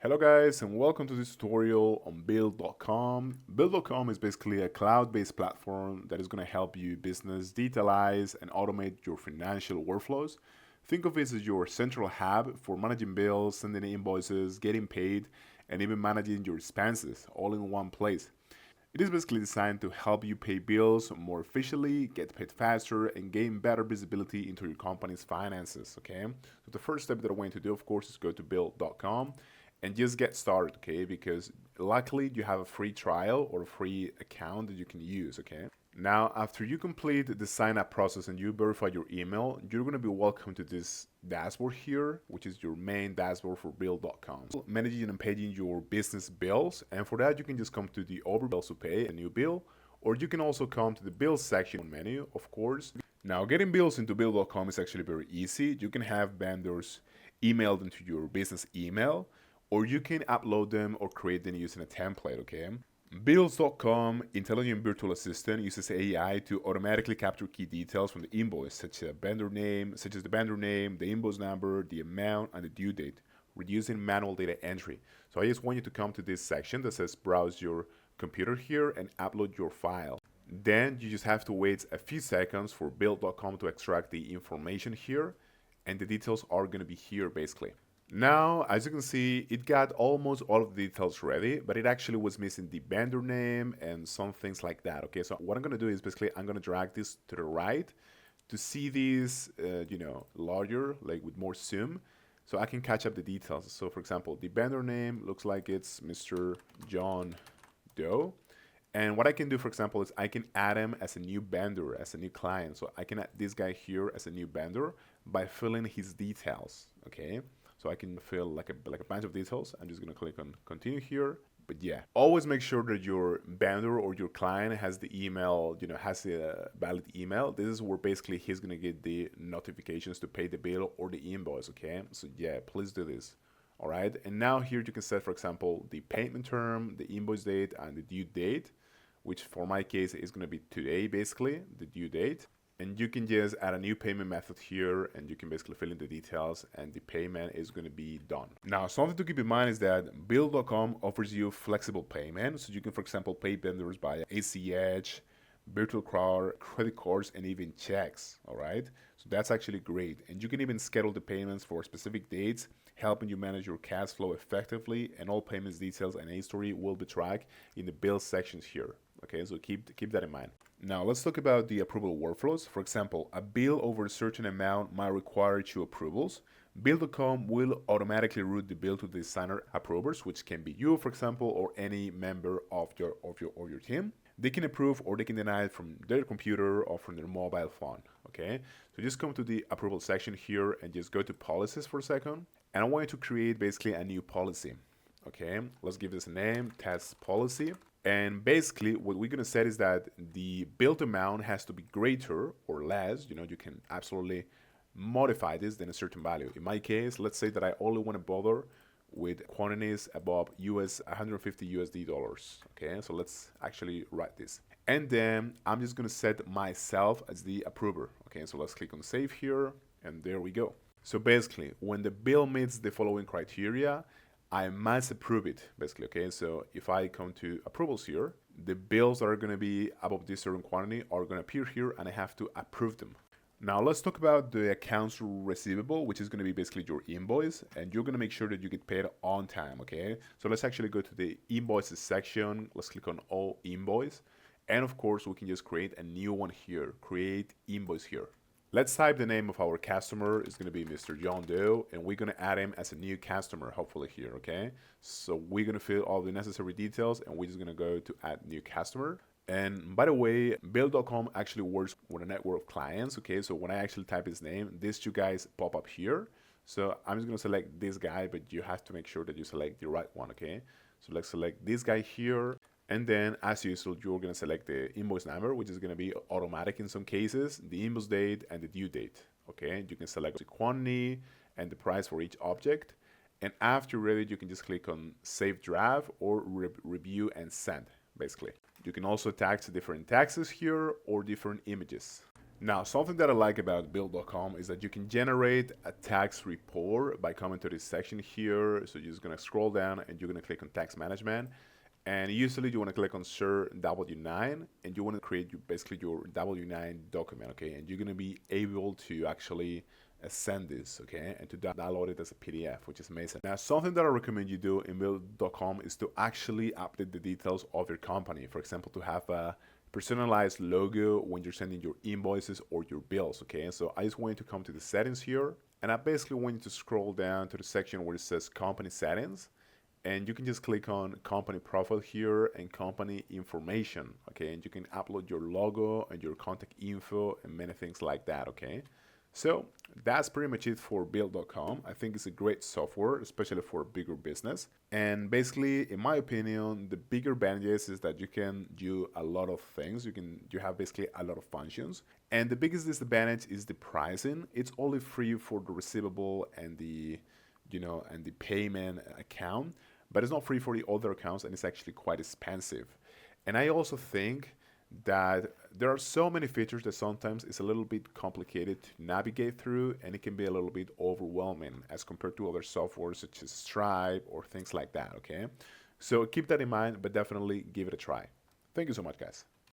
Hello guys and welcome to this tutorial on Build.com. Build.com is basically a cloud-based platform that is going to help you business digitalize and automate your financial workflows. Think of it as your central hub for managing bills, sending invoices, getting paid, and even managing your expenses all in one place. It is basically designed to help you pay bills more efficiently, get paid faster, and gain better visibility into your company's finances, okay? So the first step that I'm going to do, of course, is go to build.com and just get started, okay? Because luckily you have a free trial or a free account that you can use, okay? Now, after you complete the sign up process and you verify your email, you're going to be welcome to this dashboard here, which is your main dashboard for Build.com. Managing and paying your business bills. And for that, you can just come to the Over Bills to pay a new bill, or you can also come to the Bills section menu, of course. Now, getting bills into Build.com is actually very easy. You can have vendors emailed into your business email, or you can upload them or create them using a template, okay? Bills.com Intelligent Virtual Assistant uses AI to automatically capture key details from the invoice, such as the vendor name, the invoice number, the amount, and the due date, reducing manual data entry. So I just want you to come to this section that says browse your computer here and upload your file. Then you just have to wait a few seconds for Build.com to extract the information here, and the details are going to be here basically. Now, as you can see, it got almost all of the details ready, but it actually was missing the vendor name and some things like that, okay? So what I'm going to do is basically I'm going to drag this to the right to see these, larger, like with more zoom, so I can catch up the details. So for example, the vendor name looks like it's Mr. John Doe. And what I can do, for example, is I can add him as a new vendor, as a new client. So I can add this guy here as a new vendor by filling his details, okay? So I can fill like a bunch of details. I'm just gonna click on continue here. But yeah, always make sure that your vendor or your client has the email, has a valid email. This is where basically he's gonna get the notifications to pay the bill or the invoice, okay? So yeah, please do this. All right, and now here you can set, for example, the payment term, the invoice date, and the due date, which for my case is gonna be today, basically, the due date. And you can just add a new payment method here and you can basically fill in the details and the payment is going to be done. Now, something to keep in mind is that Build.com offers you flexible payment. So you can, for example, pay vendors by ACH, virtual card, credit cards, and even checks, all right? So that's actually great. And you can even schedule the payments for specific dates, helping you manage your cash flow effectively, and all payments details and history will be tracked in the bill sections here. Okay, so keep that in mind. Now let's talk about the approval workflows. For example, a bill over a certain amount might require 2 approvals. Build.com will automatically route the bill to the designer approvers, which can be you, for example, or any member of your team. They can approve or they can deny it from their computer or from their mobile phone. Okay, so just come to the approval section here and just go to policies for a second. And I want you to create basically a new policy. Okay, let's give this a name, test policy. And basically what we're going to set is that the build amount has to be greater or less. You can absolutely modify this than a certain value. In my case, let's say that I only want to bother with quantities above 150 USD dollars. Okay, so let's actually write this. And then I'm just going to set myself as the approver. Okay, so let's click on save here and there we go. So basically when the bill meets the following criteria, I must approve it, basically, okay? So if I come to approvals here, the bills that are gonna be above this certain quantity are gonna appear here and I have to approve them. Now let's talk about the accounts receivable, which is gonna be basically your invoice, and you're gonna make sure that you get paid on time, okay? So let's actually go to the invoices section. Let's click on all invoice. And of course, we can just create a new one here, create invoice here. Let's type the name of our customer. It's going to be Mr. John Doe, and we're going to add him as a new customer, hopefully here, okay? So we're going to fill all the necessary details, and we're just going to go to add new customer. And by the way, Build.com actually works with a network of clients, okay? So when I actually type his name, these 2 guys pop up here. So I'm just going to select this guy, but you have to make sure that you select the right one, okay? So let's select this guy here. And then, as usual, you're going to select the invoice number, which is going to be automatic in some cases, the invoice date, and the due date. Okay, you can select the quantity and the price for each object. And after you're ready, you can just click on Save Draft or Review and Send, basically. You can also attach different taxes here or different images. Now, something that I like about Build.com is that you can generate a tax report by coming to this section here. So you're just gonna scroll down and you're gonna click on tax management. And usually you wanna click on Share W9 and you wanna create basically your W9 document, okay? And you're gonna be able to actually send this, okay? And to download it as a PDF, which is amazing. Now, something that I recommend you do in Build.com is to actually update the details of your company. For example, to have a personalized logo when you're sending your invoices or your bills, okay? So I just want you to come to the settings here, and I basically want you to scroll down to the section where it says company settings, and you can just click on company profile here and company information, okay? And you can upload your logo and your contact info and many things like that, okay? So that's pretty much it for Build.com. I think it's a great software, especially for a bigger business. And basically, in my opinion, the bigger advantages is that you can do a lot of things. You have basically a lot of functions. And the biggest disadvantage is the pricing. It's only free for the receivable and the payment account, but it's not free for the other accounts, and it's actually quite expensive. And I also think that there are so many features that sometimes it's a little bit complicated to navigate through, and it can be a little bit overwhelming as compared to other softwares such as Stripe or things like that, okay? So keep that in mind, but definitely give it a try. Thank you so much, guys.